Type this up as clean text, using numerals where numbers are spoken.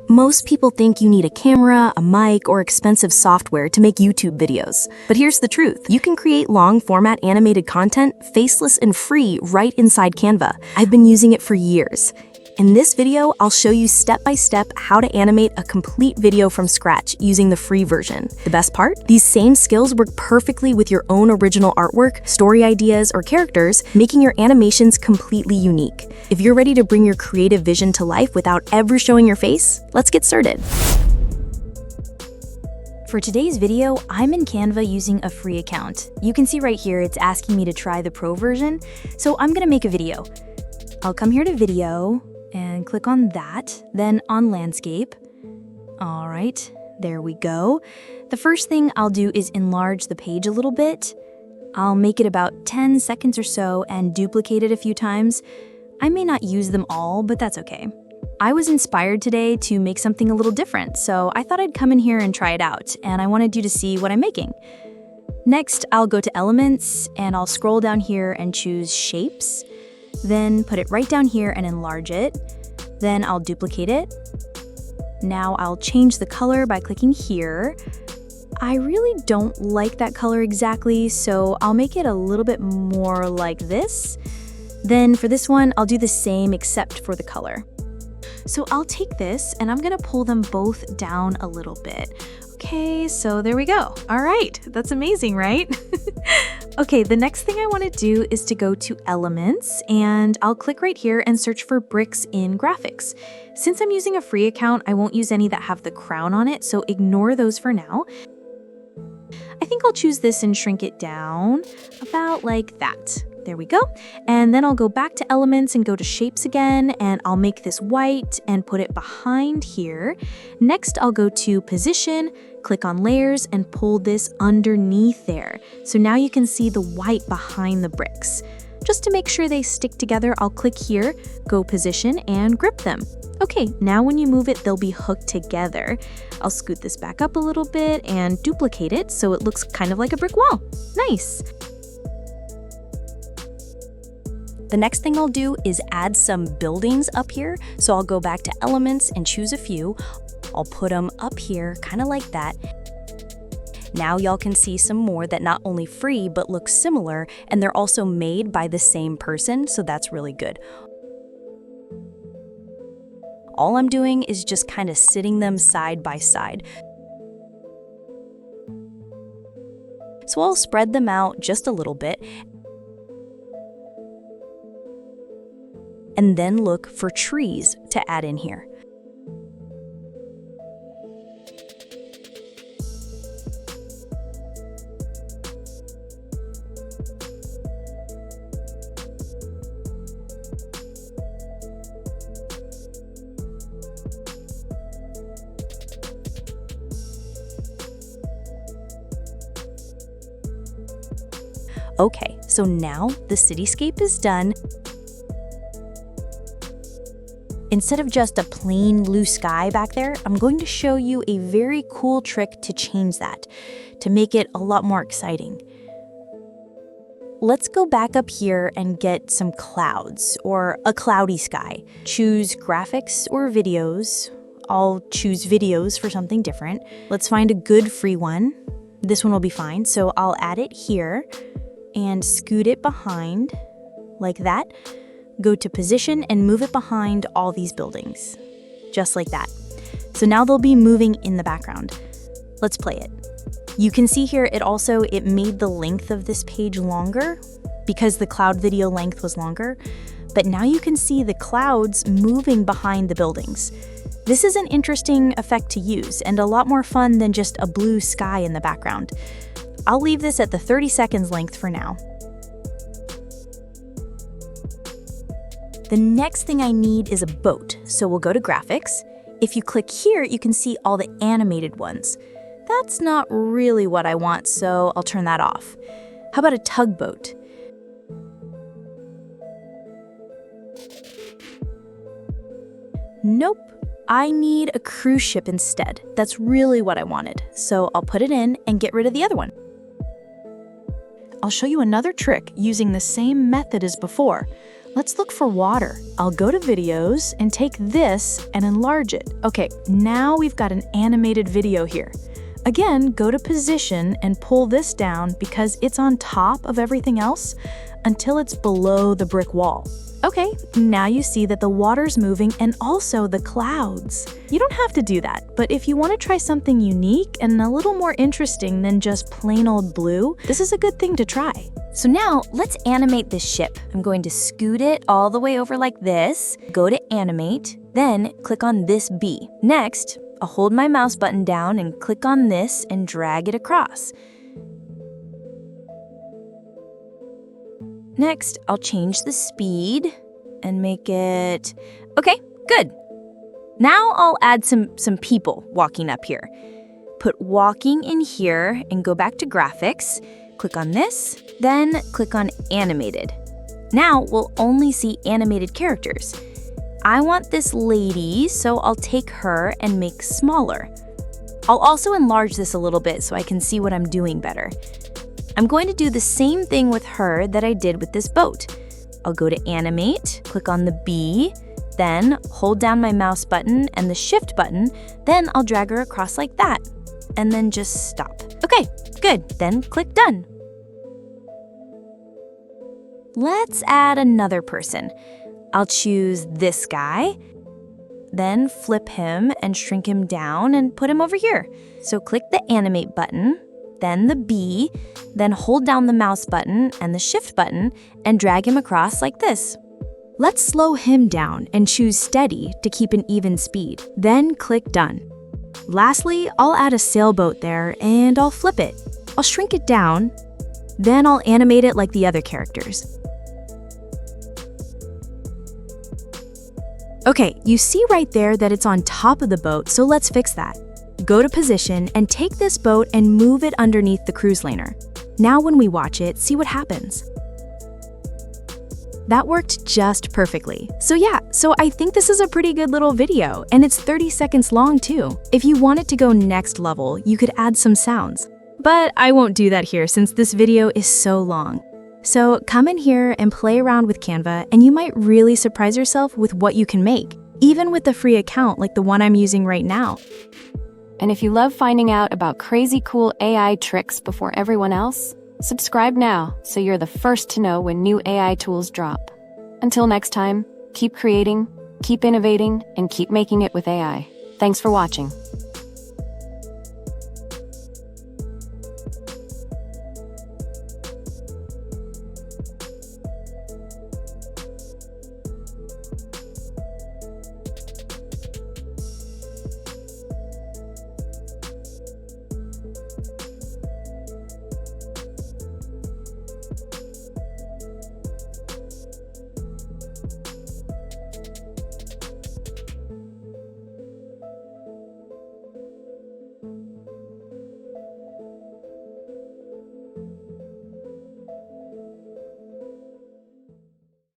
Most people think you need a camera, a mic, or expensive software to make YouTube videos. But here's the truth. You can create long-format animated content, faceless and free, right inside Canva. I've been using it for years. In this video, I'll show you step-by-step how to animate a complete video from scratch using the free version. The best part? These same skills work perfectly with your own original artwork, story ideas, or characters, making your animations completely unique. If you're ready to bring your creative vision to life without ever showing your face, let's get started. For today's video, I'm in Canva using a free account. You can see right here it's asking me to try the pro version, so I'm gonna make a video. I'll come here to video, and click on that, then on landscape. All right, there we go. The first thing I'll do is enlarge the page a little bit. I'll make it about 10 seconds or so and duplicate it a few times. I may not use them all, but that's okay. I was inspired today to make something a little different, so I thought I'd come in here and try it out, and I wanted you to see what I'm making. Next, I'll go to Elements, and I'll scroll down here and choose Shapes. Then put it right down here and enlarge it. Then I'll duplicate it. Now I'll change the color by clicking here. I really don't like that color exactly, so I'll make it a little bit more like this. Then for this one, I'll do the same except for the color. So I'll take this and I'm gonna pull them both down a little bit. Okay, so there we go. All right, that's amazing, right? Okay, the next thing I want to do is to go to Elements, and I'll click right here and search for bricks in graphics. Since I'm using a free account, I won't use any that have the crown on it, so ignore those for now. I think I'll choose this and shrink it down about like that. There we go. And then I'll go back to Elements and go to Shapes again, and I'll make this white and put it behind here. Next, I'll go to Position, click on Layers, and pull this underneath there. So now you can see the white behind the bricks. Just to make sure they stick together, I'll click here, go Position, and grip them. Okay, now when you move it, they'll be hooked together. I'll scoot this back up a little bit and duplicate it so it looks kind of like a brick wall. Nice. The next thing I'll do is add some buildings up here. So I'll go back to Elements and choose a few. I'll put them up here, kind of like that. Now y'all can see some more that not only free, but look similar, and they're also made by the same person, so that's really good. All I'm doing is just kind of sitting them side by side. So I'll spread them out just a little bit, and then look for trees to add in here. Okay, so now the cityscape is done. Instead of just a plain blue sky back there, I'm going to show you a very cool trick to change that, to make it a lot more exciting. Let's go back up here and get some clouds, or a cloudy sky. Choose graphics or videos. I'll choose videos for something different. Let's find a good free one. This one will be fine, so I'll add it here and scoot it behind like that. Go to Position and move it behind all these buildings, just like that. So now they'll be moving in the background. Let's play it. You can see here it made the length of this page longer because the cloud video length was longer, but now you can see the clouds moving behind the buildings. This is an interesting effect to use and a lot more fun than just a blue sky in the background. I'll leave this at the 30 seconds length for now. The next thing I need is a boat, so we'll go to Graphics. If you click here, you can see all the animated ones. That's not really what I want, so I'll turn that off. How about a tugboat? Nope, I need a cruise ship instead. That's really what I wanted, so I'll put it in and get rid of the other one. I'll show you another trick using the same method as before. Let's look for water. I'll go to videos and take this and enlarge it. Okay, now we've got an animated video here. Again, go to position and pull this down because it's on top of everything else until it's below the brick wall. Okay, now you see that the water's moving and also the clouds. You don't have to do that, but if you want to try something unique and a little more interesting than just plain old blue, this is a good thing to try. So now let's animate this ship. I'm going to scoot it all the way over like this, go to Animate, then click on this bee. Next, I'll hold my mouse button down and click on this and drag it across. Next, I'll change the speed and make it... Okay, good. Now I'll add some people walking up here. Put walking in here and go back to graphics. Click on this, then click on animated. Now we'll only see animated characters. I want this lady, so I'll take her and make smaller. I'll also enlarge this a little bit so I can see what I'm doing better. I'm going to do the same thing with her that I did with this boat. I'll go to Animate, click on the bee, then hold down my mouse button and the Shift button, then I'll drag her across like that, and then just stop. Okay, good, then click Done. Let's add another person. I'll choose this guy, then flip him and shrink him down and put him over here. So click the Animate button, then the bee, then hold down the mouse button and the Shift button and drag him across like this. Let's slow him down and choose Steady to keep an even speed, then click Done. Lastly, I'll add a sailboat there and I'll flip it. I'll shrink it down, then I'll animate it like the other characters. Okay, you see right there that it's on top of the boat, so let's fix that. Go to position and take this boat and move it underneath the cruise liner. Now when we watch it, see what happens. That worked just perfectly. So I think this is a pretty good little video, and it's 30 seconds long too. If you wanted to go next level, you could add some sounds. But I won't do that here since this video is so long. So come in here and play around with Canva, and you might really surprise yourself with what you can make, even with a free account like the one I'm using right now. And if you love finding out about crazy cool AI tricks before everyone else, subscribe now so you're the first to know when new AI tools drop. Until next time, keep creating, keep innovating, and keep making it with AI. Thanks for watching.